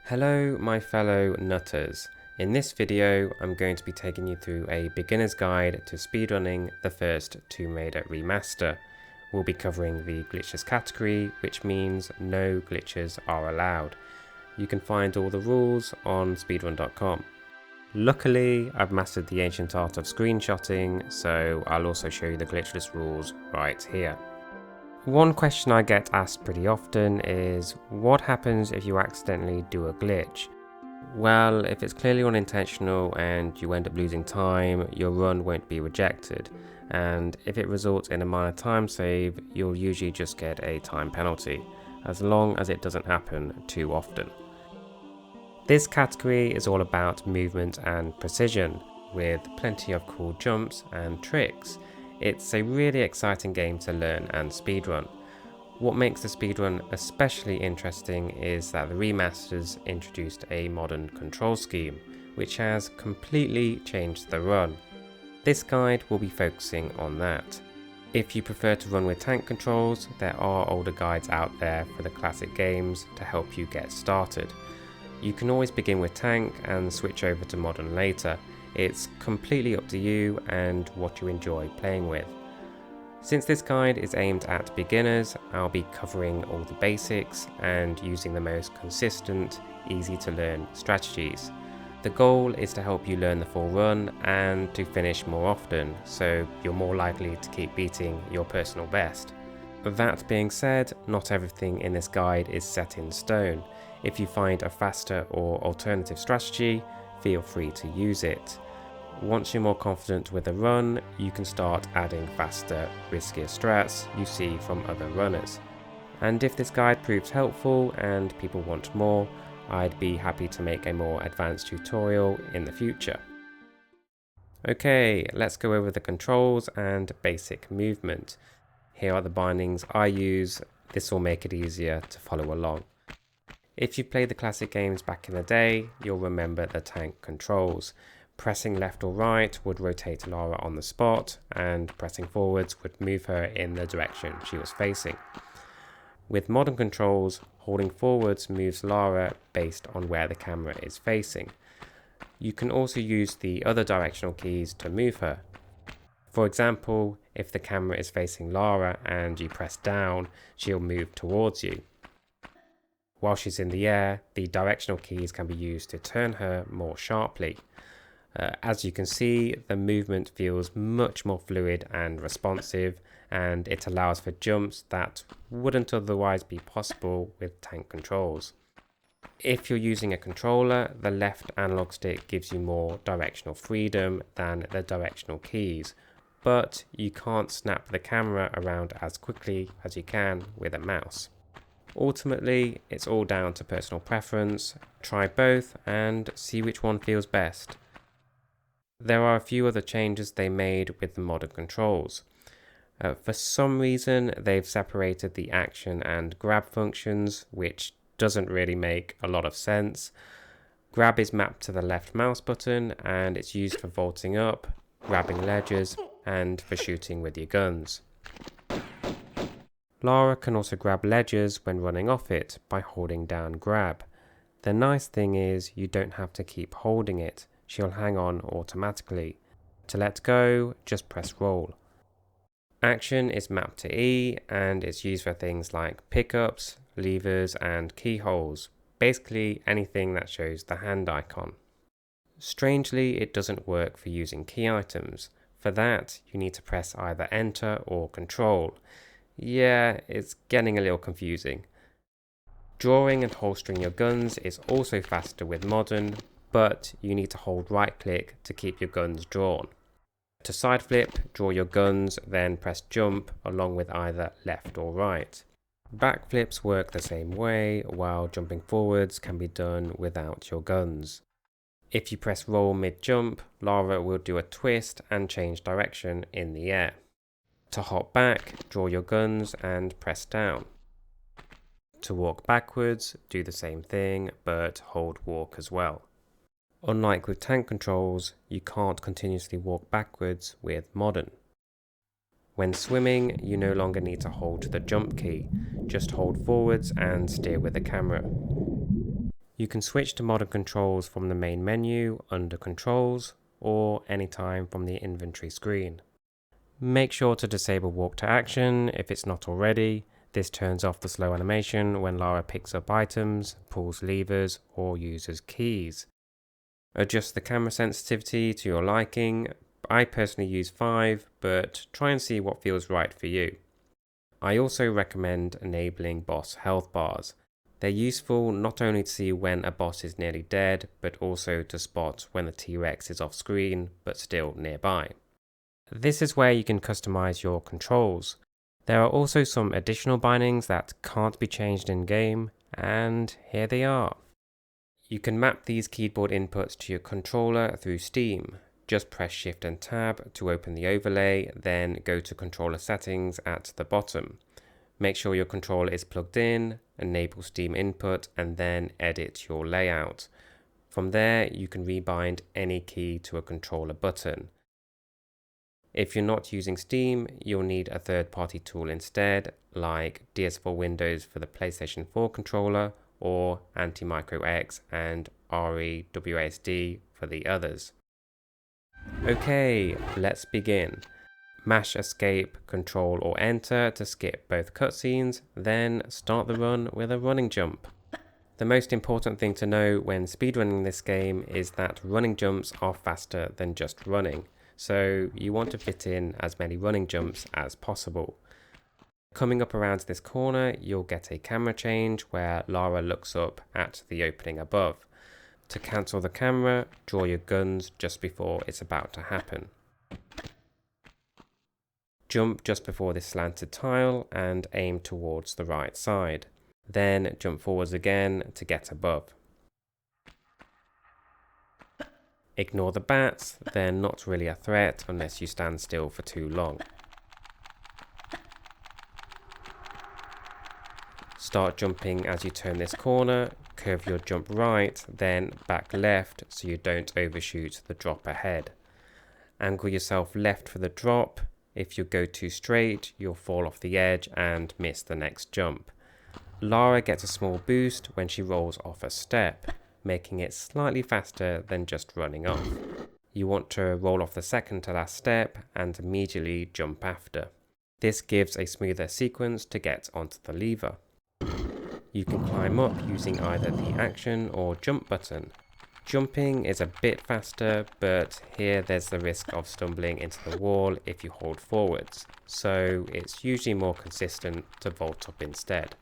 Hello my fellow nutters. In this video I'm going to be taking you through a beginner's guide to speedrunning the first Tomb Raider Remaster. We'll be covering the glitchless category, which means no glitches are allowed. You can find all the rules on speedrun.com. Luckily I've mastered the ancient art of screenshotting, so I'll also show you the glitchless rules right here. One question I get asked pretty often is, what happens if you accidentally do a glitch? Well, if it's clearly unintentional and you end up losing time, your run won't be rejected, and if it results in a minor time save, you'll usually just get a time penalty, as long as it doesn't happen too often. This category is all about movement and precision, with plenty of cool jumps and tricks. It's a really exciting game to learn and speedrun. What makes the speedrun especially interesting is that the remasters introduced a modern control scheme, which has completely changed the run. This guide will be focusing on that. If you prefer to run with tank controls, there are older guides out there for the classic games to help you get started. You can always begin with tank and switch over to modern later. It's completely up to you and what you enjoy playing with. Since this guide is aimed at beginners, I'll be covering all the basics and using the most consistent, easy to learn strategies. The goal is to help you learn the full run and to finish more often, so you're more likely to keep beating your personal best. That being said, not everything in this guide is set in stone. If you find a faster or alternative strategy, feel free to use it. Once you're more confident with a run, you can start adding faster, riskier strats you see from other runners. And if this guide proves helpful and people want more, I'd be happy to make a more advanced tutorial in the future. Okay, let's go over the controls and basic movement. Here are the bindings I use. This will make it easier to follow along. If you played the classic games back in the day, you'll remember the tank controls. Pressing left or right would rotate Lara on the spot, and pressing forwards would move her in the direction she was facing. With modern controls, holding forwards moves Lara based on where the camera is facing. You can also use the other directional keys to move her. For example, if the camera is facing Lara and you press down, she'll move towards you. While she's in the air, the directional keys can be used to turn her more sharply. As you can see, the movement feels much more fluid and responsive, and it allows for jumps that wouldn't otherwise be possible with tank controls. If you're using a controller, the left analog stick gives you more directional freedom than the directional keys, but you can't snap the camera around as quickly as you can with a mouse. Ultimately, it's all down to personal preference. Try both and see which one feels best. There are a few other changes they made with the modern controls. For some reason, they've separated the action and grab functions, which doesn't really make a lot of sense. Grab is mapped to the left mouse button and it's used for vaulting up, grabbing ledges, and for shooting with your guns. Lara can also grab ledges when running off it by holding down grab. The nice thing is you don't have to keep holding it. She'll hang on automatically. To let go, just press roll. Action is mapped to E and it's used for things like pickups, levers and keyholes, basically anything that shows the hand icon. Strangely, it doesn't work for using key items. For that, you need to press either enter or control. Yeah, it's getting a little confusing. Drawing and holstering your guns is also faster with modern, but you need to hold right click to keep your guns drawn. To side flip, draw your guns, then press jump along with either left or right. Backflips work the same way, while jumping forwards can be done without your guns. If you press roll mid-jump, Lara will do a twist and change direction in the air. To hop back, draw your guns and press down. To walk backwards, do the same thing, but hold walk as well. Unlike with tank controls, you can't continuously walk backwards with modern. When swimming, you no longer need to hold the jump key, just hold forwards and steer with the camera. You can switch to modern controls from the main menu under Controls or anytime from the inventory screen. Make sure to disable walk to action if it's not already. This turns off the slow animation when Lara picks up items, pulls levers or uses keys. Adjust the camera sensitivity to your liking. I personally use 5, but try and see what feels right for you. I also recommend enabling boss health bars. They're useful not only to see when a boss is nearly dead, but also to spot when the T-Rex is off screen but still nearby. This is where you can customize your controls. There are also some additional bindings that can't be changed in game, and here they are. You can map these keyboard inputs to your controller through Steam. Just press Shift and Tab to open the overlay, then go to controller settings at the bottom. Make sure your controller is plugged in, enable Steam input, and then edit your layout. From there, you can rebind any key to a controller button. If you're not using Steam, you'll need a third-party tool instead, like DS4 Windows for the PlayStation 4 controller, or Anti-Micro X and REWASD for the others. Okay, let's begin. Mash Escape, Control or Enter to skip both cutscenes, then start the run with a running jump. The most important thing to know when speedrunning this game is that running jumps are faster than just running, so you want to fit in as many running jumps as possible. Coming up around this corner, you'll get a camera change where Lara looks up at the opening above. To cancel the camera, draw your guns just before it's about to happen. Jump just before this slanted tile and aim towards the right side. Then jump forwards again to get above. Ignore the bats, they're not really a threat unless you stand still for too long. Start jumping as you turn this corner, curve your jump right, then back left so you don't overshoot the drop ahead. Angle yourself left for the drop. If you go too straight, you'll fall off the edge and miss the next jump. Lara gets a small boost when she rolls off a step, making it slightly faster than just running off. You want to roll off the second to last step and immediately jump after. This gives a smoother sequence to get onto the lever. You can climb up using either the action or jump button. Jumping is a bit faster, but here there's the risk of stumbling into the wall if you hold forwards, so it's usually more consistent to vault up instead.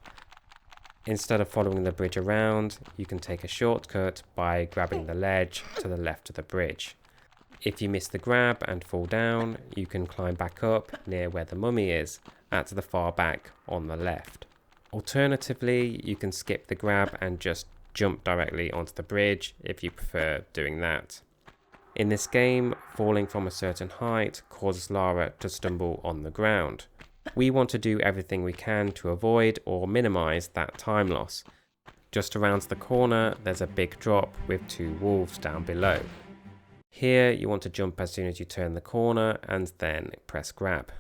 Instead of following the bridge around, you can take a shortcut by grabbing the ledge to the left of the bridge. If you miss the grab and fall down, you can climb back up near where the mummy is, at the far back on the left. Alternatively, you can skip the grab and just jump directly onto the bridge if you prefer doing that. In this game, falling from a certain height causes Lara to stumble on the ground. We want to do everything we can to avoid or minimize that time loss. Just around the corner, there's a big drop with 2 wolves down below. Here, you want to jump as soon as you turn the corner and then press grab.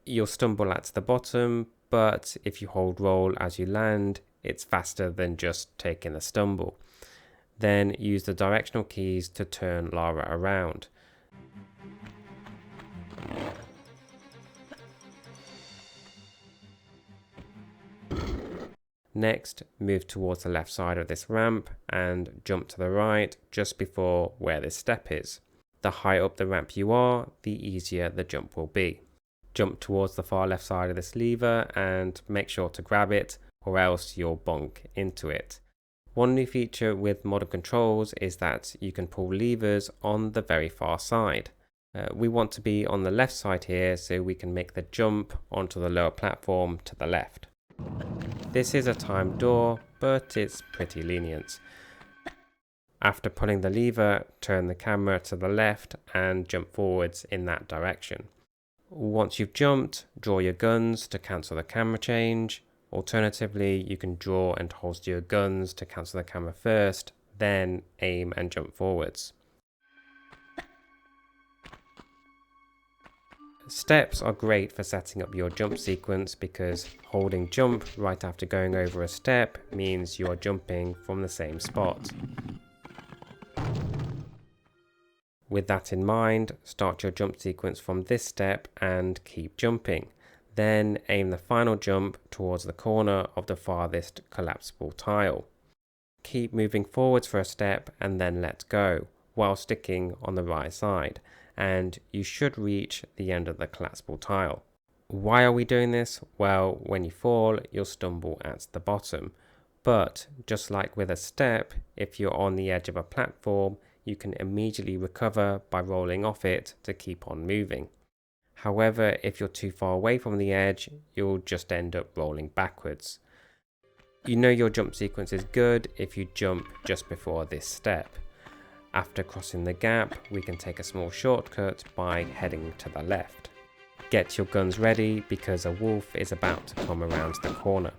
You'll stumble at the bottom, but if you hold roll as you land, it's faster than just taking the stumble. Then use the directional keys to turn Lara around. Next, move towards the left side of this ramp and jump to the right just before where this step is. The higher up the ramp you are, the easier the jump will be. Jump towards the far left side of this lever and make sure to grab it, or else you'll bonk into it. One new feature with modern controls is that you can pull levers on the very far side. We want to be on the left side here so we can make the jump onto the lower platform to the left. This is a timed door, but it's pretty lenient. After pulling the lever, turn the camera to the left and jump forwards in that direction. Once you've jumped, draw your guns to cancel the camera change. Alternatively, you can draw and holster your guns to cancel the camera first, then aim and jump forwards. Steps are great for setting up your jump sequence because holding jump right after going over a step means you are jumping from the same spot. With that in mind, start your jump sequence from this step and keep jumping. Then aim the final jump towards the corner of the farthest collapsible tile. Keep moving forwards for a step and then let go, while sticking on the right side, and you should reach the end of the collapsible tile. Why are we doing this? Well, when you fall, you'll stumble at the bottom. But just like with a step, if you're on the edge of a platform, you can immediately recover by rolling off it to keep on moving. However, if you're too far away from the edge, you'll just end up rolling backwards. You know your jump sequence is good if you jump just before this step. After crossing the gap, we can take a small shortcut by heading to the left. Get your guns ready because a wolf is about to come around the corner.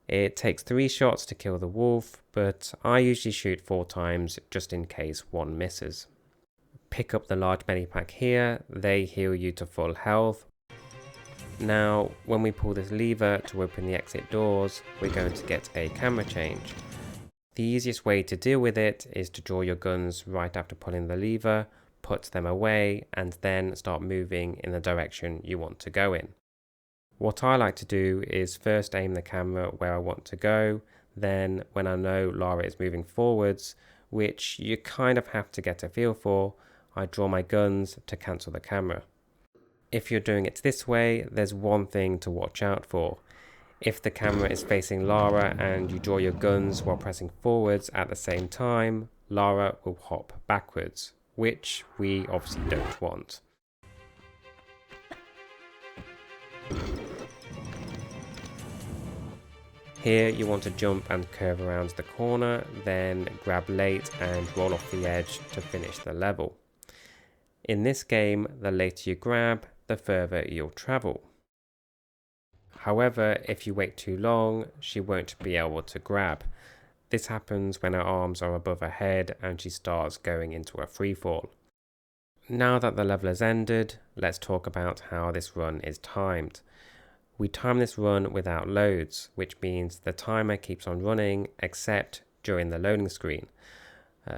It takes 3 shots to kill the wolf, but I usually shoot 4 times just in case one misses. Pick up the large medipack here, they heal you to full health. Now, when we pull this lever to open the exit doors, we're going to get a camera change. The easiest way to deal with it is to draw your guns right after pulling the lever, put them away, and then start moving in the direction you want to go in. What I like to do is first aim the camera where I want to go, then when I know Lara is moving forwards, which you kind of have to get a feel for, I draw my guns to cancel the camera. If you're doing it this way, there's one thing to watch out for. If the camera is facing Lara and you draw your guns while pressing forwards at the same time, Lara will hop backwards, which we obviously don't want. Here you want to jump and curve around the corner, then grab late and roll off the edge to finish the level. In this game, the later you grab, the further you'll travel. However, if you wait too long, she won't be able to grab. This happens when her arms are above her head and she starts going into a freefall. Now that the level has ended, let's talk about how this run is timed. We time this run without loads, which means the timer keeps on running except during the loading screen.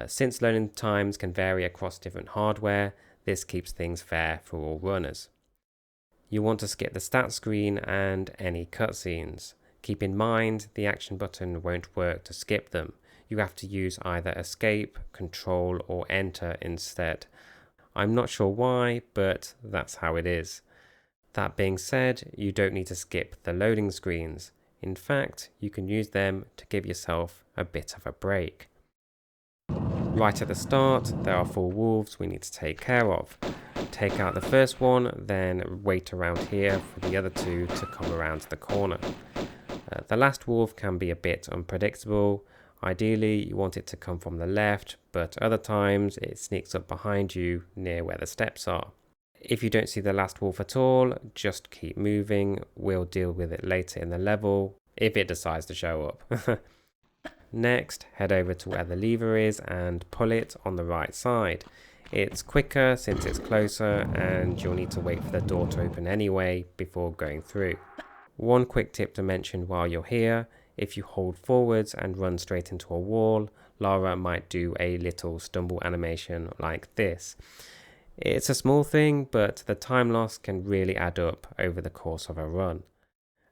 Since loading times can vary across different hardware, this keeps things fair for all runners. You want to skip the stat screen and any cutscenes. Keep in mind the action button won't work to skip them. You have to use either escape, control or enter instead. I'm not sure why, but that's how it is. That being said, you don't need to skip the loading screens. In fact, you can use them to give yourself a bit of a break. Right at the start, there are 4 wolves we need to take care of. Take out the first one, then wait around here for the other 2 to come around the corner. The last wolf can be a bit unpredictable. Ideally, you want it to come from the left, but other times it sneaks up behind you near where the steps are. If you don't see the last wolf at all, just keep moving. We'll deal with it later in the level, if it decides to show up. Next, head over to where the lever is and pull it on the right side. It's quicker since it's closer and you'll need to wait for the door to open anyway before going through. One quick tip to mention while you're here, if you hold forwards and run straight into a wall, Lara might do a little stumble animation like this. It's a small thing, but the time loss can really add up over the course of a run.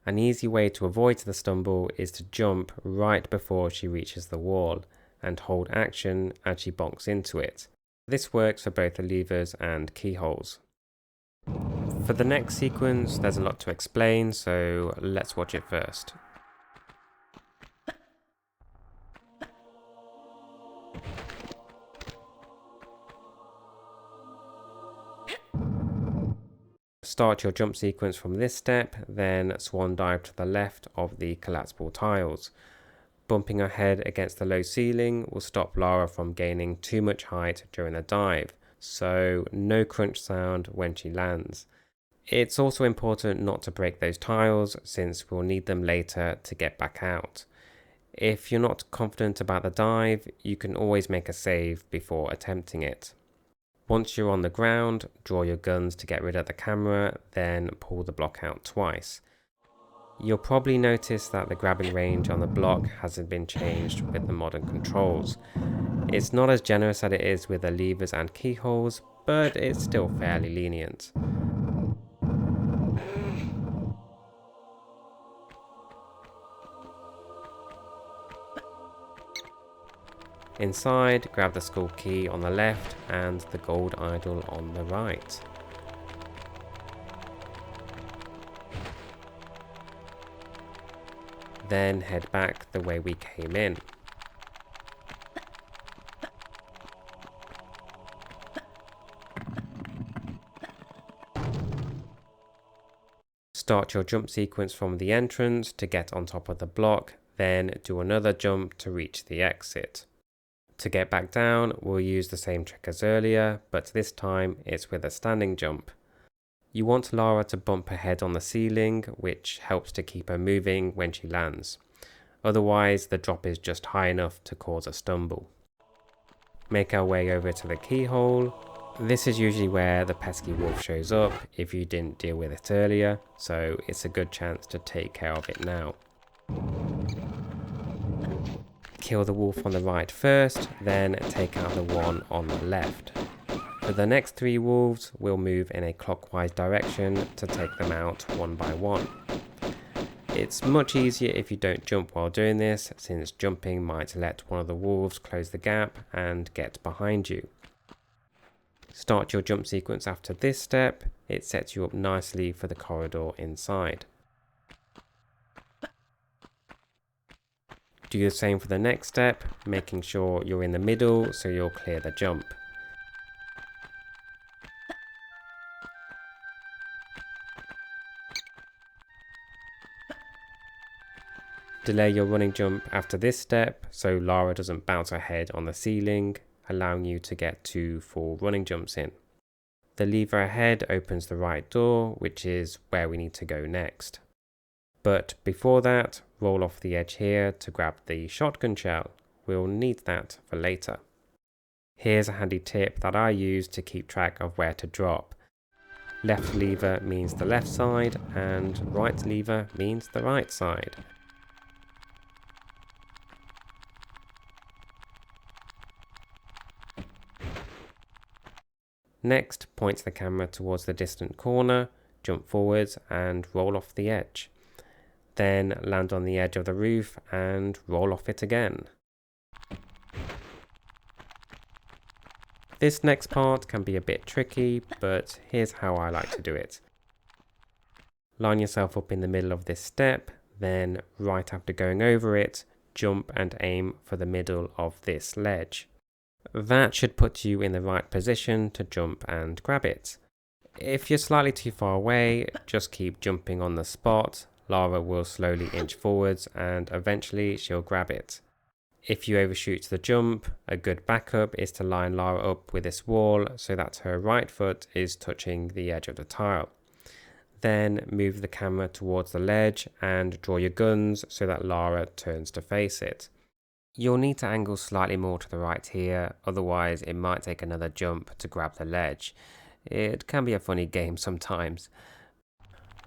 An easy way to avoid the stumble is to jump right before she reaches the wall and hold action as she bonks into it. This works for both the levers and keyholes. For the next sequence, there's a lot to explain, so let's watch it first. Start your jump sequence from this step, then swan dive to the left of the collapsible tiles. Bumping her head against the low ceiling will stop Lara from gaining too much height during the dive, so no crunch sound when she lands. It's also important not to break those tiles since we'll need them later to get back out. If you're not confident about the dive, you can always make a save before attempting it. Once you're on the ground, draw your guns to get rid of the camera, then pull the block out twice. You'll probably notice that the grabbing range on the block hasn't been changed with the modern controls. It's not as generous as it is with the levers and keyholes, but it's still fairly lenient. Inside, grab the skull key on the left and the gold idol on the right. Then head back the way we came in. Start your jump sequence from the entrance to get on top of the block, then do another jump to reach the exit. To get back down, we'll use the same trick as earlier, but this time it's with a standing jump. You want Lara to bump her head on the ceiling, which helps to keep her moving when she lands. Otherwise, the drop is just high enough to cause a stumble. Make our way over to the keyhole. This is usually where the pesky wolf shows up if you didn't deal with it earlier, so it's a good chance to take care of it now. Kill the wolf on the right first, then take out the one on the left. For the next 3 wolves, we'll move in a clockwise direction to take them out one by one. It's much easier if you don't jump while doing this, since jumping might let one of the wolves close the gap and get behind you. Start your jump sequence after this step, it sets you up nicely for the corridor inside. Do the same for the next step, making sure you're in the middle so you'll clear the jump. Delay your running jump after this step so Lara doesn't bounce her head on the ceiling, allowing you to get 2 full running jumps in. The lever ahead opens the right door, which is where we need to go next. But before that, roll off the edge here to grab the shotgun shell. We'll need that for later. Here's a handy tip that I use to keep track of where to drop. Left lever means the left side and right lever means the right side. Next, point the camera towards the distant corner, jump forwards and roll off the edge. Then land on the edge of the roof and roll off it again. This next part can be a bit tricky, but here's how I like to do it. Line yourself up in the middle of this step, then right after going over it, jump and aim for the middle of this ledge. That should put you in the right position to jump and grab it. If you're slightly too far away, just keep jumping on the spot. Lara will slowly inch forwards and eventually she'll grab it. If you overshoot the jump, a good backup is to line Lara up with this wall so that her right foot is touching the edge of the tile. Then move the camera towards the ledge and draw your guns so that Lara turns to face it. You'll need to angle slightly more to the right here, otherwise it might take another jump to grab the ledge. It can be a funny game sometimes.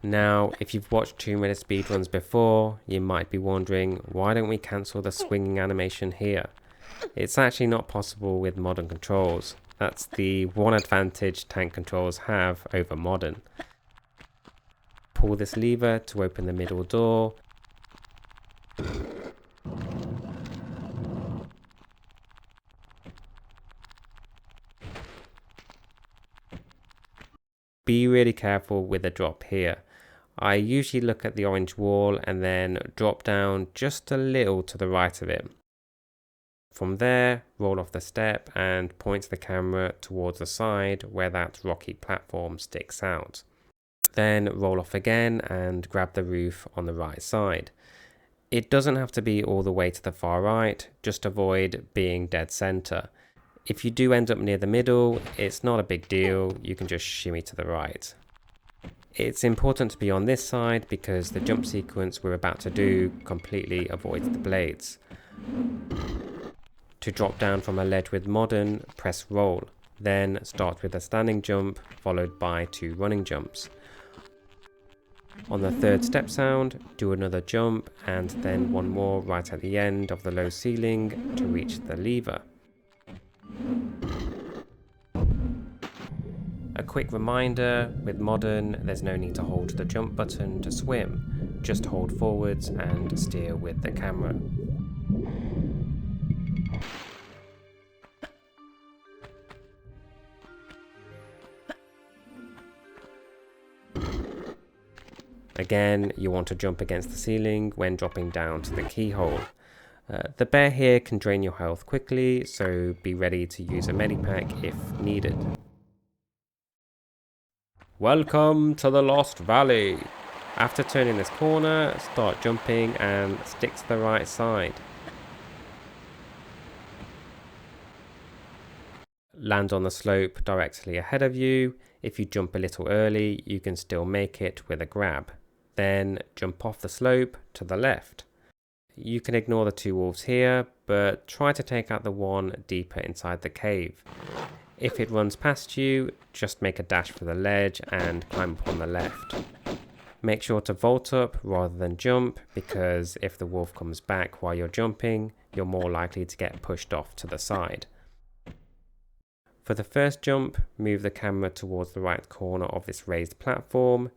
Now, if you've watched Tomb Raider speedruns before, you might be wondering, why don't we cancel the swinging animation here? It's actually not possible with modern controls. That's the one advantage tank controls have over modern. Pull this lever to open the middle door. Be really careful with the drop here. I usually look at the orange wall and then drop down just a little to the right of it. From there, roll off the step and point the camera towards the side where that rocky platform sticks out. Then roll off again and grab the roof on the right side. It doesn't have to be all the way to the far right, just avoid being dead center. If you do end up near the middle, it's not a big deal, you can just shimmy to the right. It's important to be on this side because the jump sequence we're about to do completely avoids the blades. To drop down from a ledge with modern, press roll. Then start with a standing jump followed by 2 running jumps. On the 3rd step sound, do another jump and then 1 more right at the end of the low ceiling to reach the lever. A quick reminder, with modern there's no need to hold the jump button to swim, just hold forwards and steer with the camera. Again, you want to jump against the ceiling when dropping down to the keyhole. The bear here can drain your health quickly, so be ready to use a medipack if needed. Welcome to the Lost Valley! After turning this corner, start jumping and stick to the right side. Land on the slope directly ahead of you. If you jump a little early, you can still make it with a grab. Then jump off the slope to the left. You can ignore the 2 wolves here, but try to take out the one deeper inside the cave. If it runs past you, just make a dash for the ledge and climb up on the left. Make sure to vault up rather than jump, because if the wolf comes back while you're jumping, you're more likely to get pushed off to the side. For the first jump, move the camera towards the right corner of this raised platform.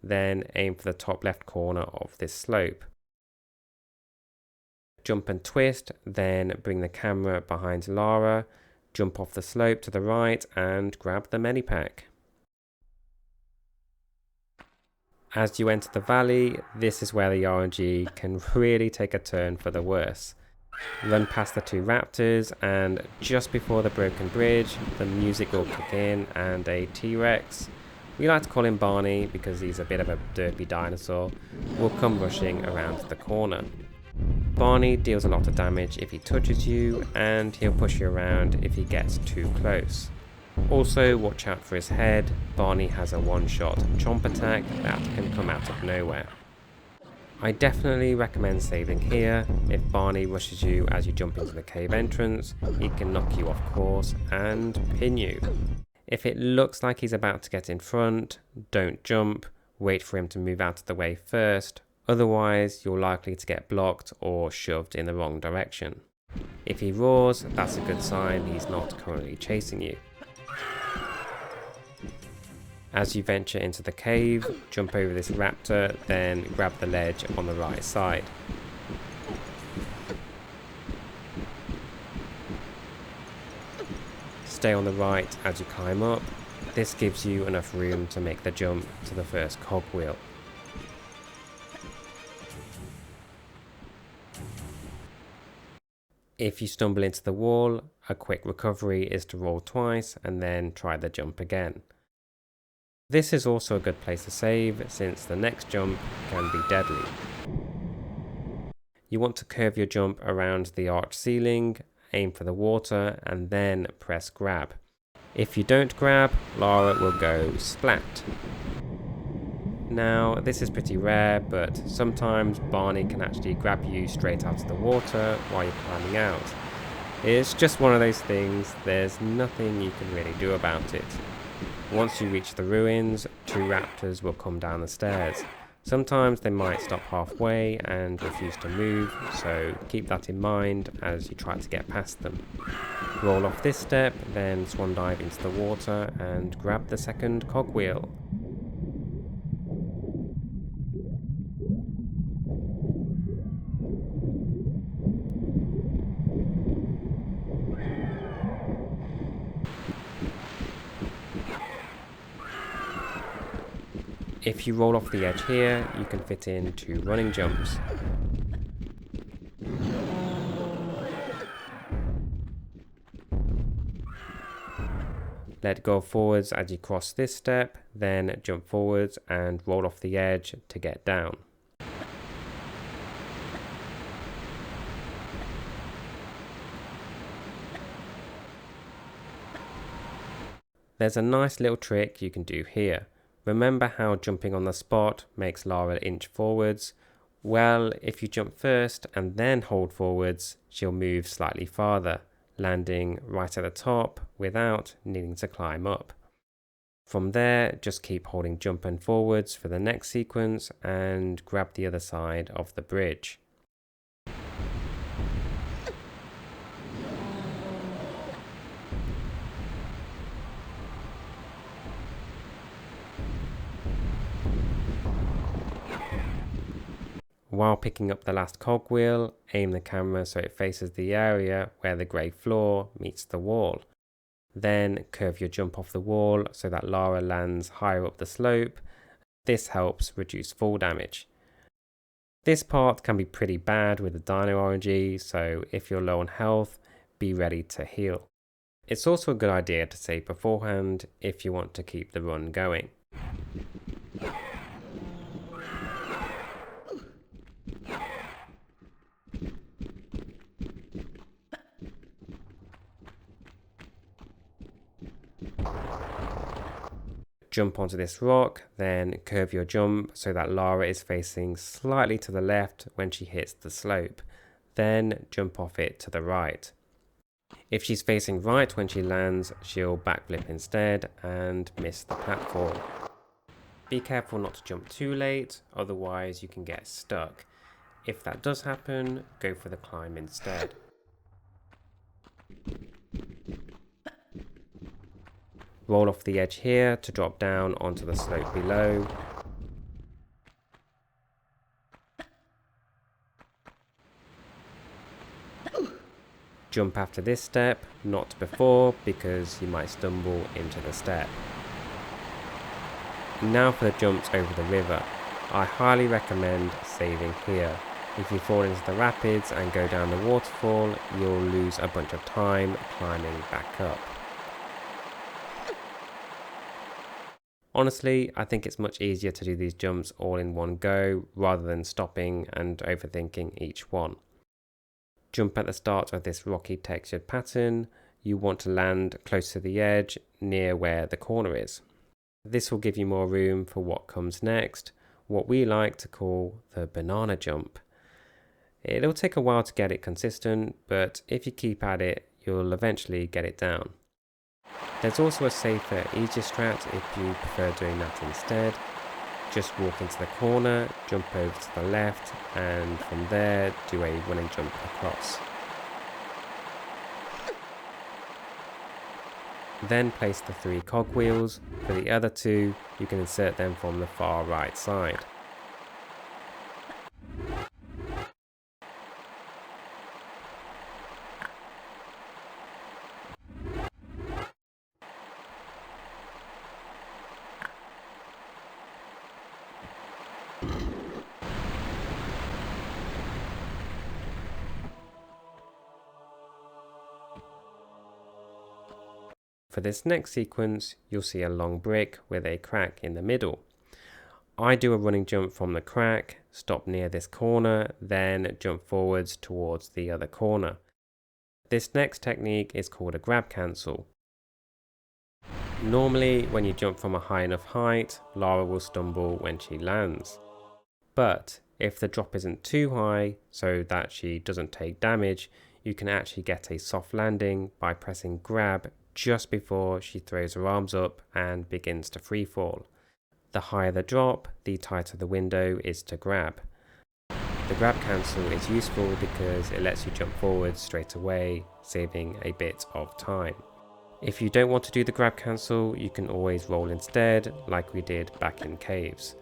Then aim for the top left corner of this slope. Jump and twist, then bring the camera behind Lara, jump off the slope to the right and grab the medipack. As you enter the valley, this is where the RNG can really take a turn for the worse. Run past the 2 raptors and just before the broken bridge, the music will kick in and a T-Rex, we like to call him Barney because he's a bit of a derpy dinosaur, will come rushing around the corner. Barney deals a lot of damage if he touches you, and he'll push you around if he gets too close. Also watch out for his head. Barney has a one-shot chomp attack that can come out of nowhere. I definitely recommend saving here. If Barney rushes you as you jump into the cave entrance, he can knock you off course and pin you. If it looks like he's about to get in front, don't jump, wait for him to move out of the way first, otherwise you're likely to get blocked or shoved in the wrong direction. If he roars, that's a good sign he's not currently chasing you. As you venture into the cave, jump over this raptor, then grab the ledge on the right side. Stay on the right as you climb up. This gives you enough room to make the jump to the first cogwheel. If you stumble into the wall, a quick recovery is to roll twice and then try the jump again. This is also a good place to save since the next jump can be deadly. You want to curve your jump around the arch ceiling, aim for the water and then press grab. If you don't grab, Lara will go splat. Now this is pretty rare, but sometimes Barney can actually grab you straight out of the water while you're climbing out. It's just one of those things, there's nothing you can really do about it. Once you reach the ruins, 2 raptors will come down the stairs. Sometimes they might stop halfway and refuse to move, so keep that in mind as you try to get past them. Roll off this step, then swan dive into the water and grab the second cogwheel. If you roll off the edge here, you can fit in 2 running jumps. Let go forwards as you cross this step, then jump forwards and roll off the edge to get down. There's a nice little trick you can do here. Remember how jumping on the spot makes Lara inch forwards? Well, if you jump first and then hold forwards, she'll move slightly farther. landing right at the top without needing to climb up. From there, just keep holding jump and forwards for the next sequence and grab the other side of the bridge. While picking up the last cogwheel, aim the camera so it faces the area where the grey floor meets the wall. Then curve your jump off the wall so that Lara lands higher up the slope. This helps reduce fall damage. This part can be pretty bad with the Dino RNG, so if you're low on health, be ready to heal. It's also a good idea to save beforehand if you want to keep the run going. Jump onto this rock, then curve your jump so that Lara is facing slightly to the left when she hits the slope. Then jump off it to the right. If she's facing right when she lands, she'll backflip instead and miss the platform. Be careful not to jump too late, otherwise you can get stuck. If that does happen, go for the climb instead. Roll off the edge here to drop down onto the slope below. Jump after this step, not before, because you might stumble into the step. Now for the jumps over the river. I highly recommend saving here. If you fall into the rapids and go down the waterfall, you'll lose a bunch of time climbing back up. Honestly, I think it's much easier to do these jumps all in one go rather than stopping and overthinking each one. Jump at the start of this rocky textured pattern. You want to land close to the edge near where the corner is. This will give you more room for what comes next, what we like to call the banana jump. It'll take a while to get it consistent, but if you keep at it, you'll eventually get it down. There's also a safer, easier strat if you prefer doing that instead. Just walk into the corner, jump over to the left, and from there do a running jump across. Then place the 3 cogwheels. For the other 2, you can insert them from the far right side. For this next sequence, you'll see a long brick with a crack in the middle. I do a running jump from the crack, stop near this corner, then jump forwards towards the other corner. This next technique is called a grab cancel. Normally, when you jump from a high enough height, Lara will stumble when she lands. But if the drop isn't too high so that she doesn't take damage, you can actually get a soft landing by pressing grab just before she throws her arms up and begins to free fall. The higher the drop, the tighter the window is to grab. The grab cancel is useful because it lets you jump forward straight away, saving a bit of time. If you don't want to do the grab cancel, you can always roll instead, like we did back in caves.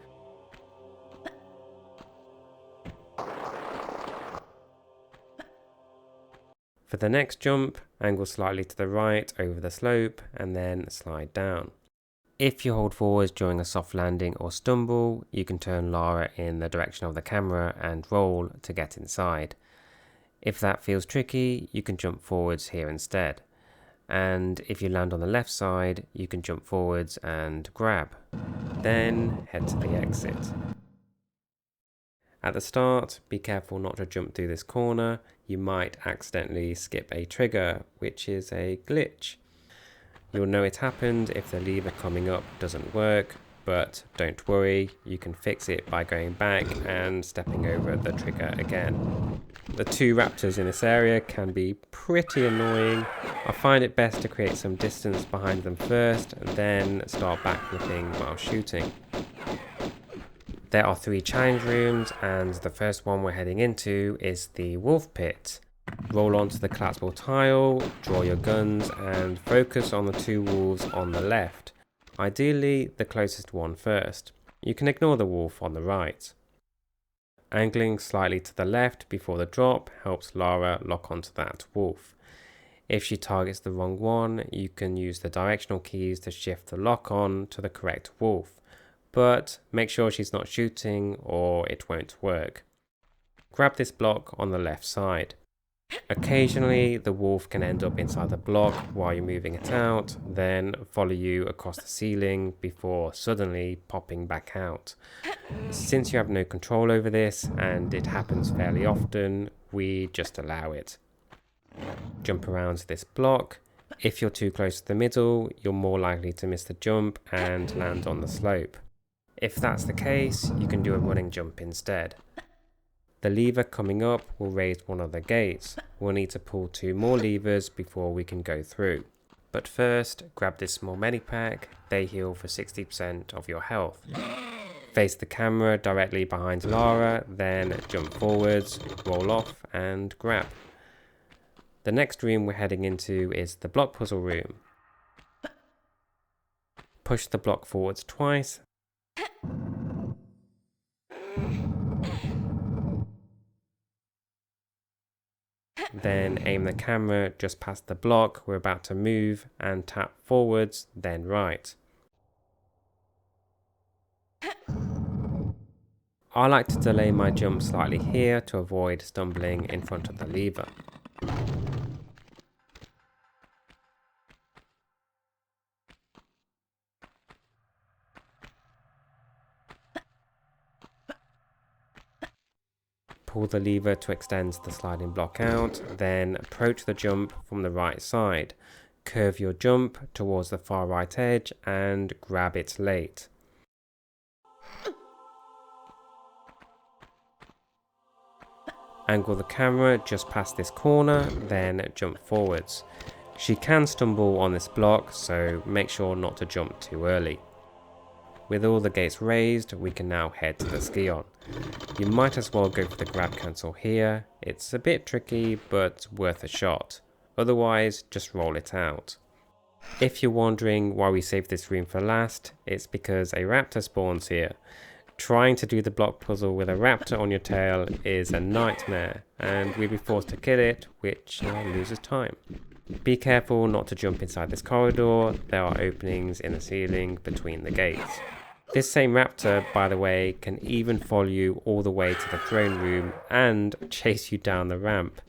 For the next jump, angle slightly to the right over the slope and then slide down. If you hold forwards during a soft landing or stumble, you can turn Lara in the direction of the camera and roll to get inside. If that feels tricky, you can jump forwards here instead. And if you land on the left side, you can jump forwards and grab. Then head to the exit. At the start, be careful not to jump through this corner. You might accidentally skip a trigger, which is a glitch. You'll know it happened if the lever coming up doesn't work, but don't worry, you can fix it by going back and stepping over the trigger again. The two raptors in this area can be pretty annoying. I find it best to create some distance behind them first, and then start backflipping while shooting. There are 3 challenge rooms, and the first one we're heading into is the wolf pit. Roll onto the collapsible tile, draw your guns, and focus on the 2 wolves on the left. Ideally, the closest one first. You can ignore the wolf on the right. Angling slightly to the left before the drop helps Lara lock onto that wolf. If she targets the wrong one, you can use the directional keys to shift the lock on to the correct wolf, but make sure she's not shooting or it won't work. Grab this block on the left side. Occasionally the wolf can end up inside the block while you're moving it out, then follow you across the ceiling before suddenly popping back out. Since you have no control over this, and it happens fairly often, we just allow it. Jump around this block. If you're too close to the middle, you're more likely to miss the jump and land on the slope. If that's the case, you can do a running jump instead. The lever coming up will raise one of the gates. We'll need to pull 2 more levers before we can go through. But first, grab this small medipack. They heal for 60% of your health. Face the camera directly behind Lara, then jump forwards, roll off and grab. The next room we're heading into is the block puzzle room. Push the block forwards twice. Then aim the camera just past the block we're about to move and tap forwards, then right. I like to delay my jump slightly here to avoid stumbling in front of the lever. Pull the lever to extend the sliding block out, then approach the jump from the right side. Curve your jump towards the far right edge and grab it late. Angle the camera just past this corner, then jump forwards. She can stumble on this block, so make sure not to jump too early. With all the gates raised, we can now head to the ski-on. You might as well go for the grab cancel here. It's a bit tricky, but worth a shot. Otherwise, just roll it out. If you're wondering why we saved this room for last, it's because a raptor spawns here. Trying to do the block puzzle with a raptor on your tail is a nightmare, and we'll be forced to kill it, which loses time. Be careful not to jump inside this corridor. There are openings in the ceiling between the gates. This same raptor, by the way, can even follow you all the way to the throne room and chase you down the ramp.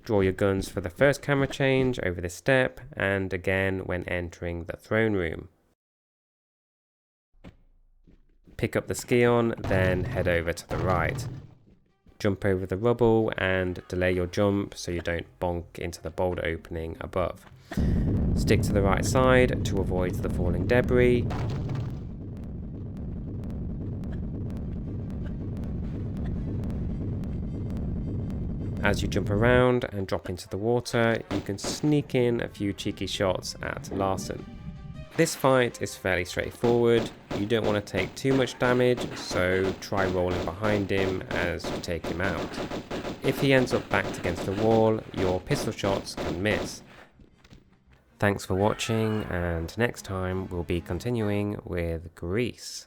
Draw your guns for the first camera change over this step, and again when entering the throne room. Pick up the ski-on, then head over to the right. Jump over the rubble and delay your jump so you don't bonk into the boulder opening above. Stick to the right side to avoid the falling debris. As you jump around and drop into the water, you can sneak in a few cheeky shots at Larson. This fight is fairly straightforward. You don't want to take too much damage, so try rolling behind him as you take him out. If he ends up backed against the wall, your pistol shots can miss. Thanks for watching, and next time we'll be continuing with Greece.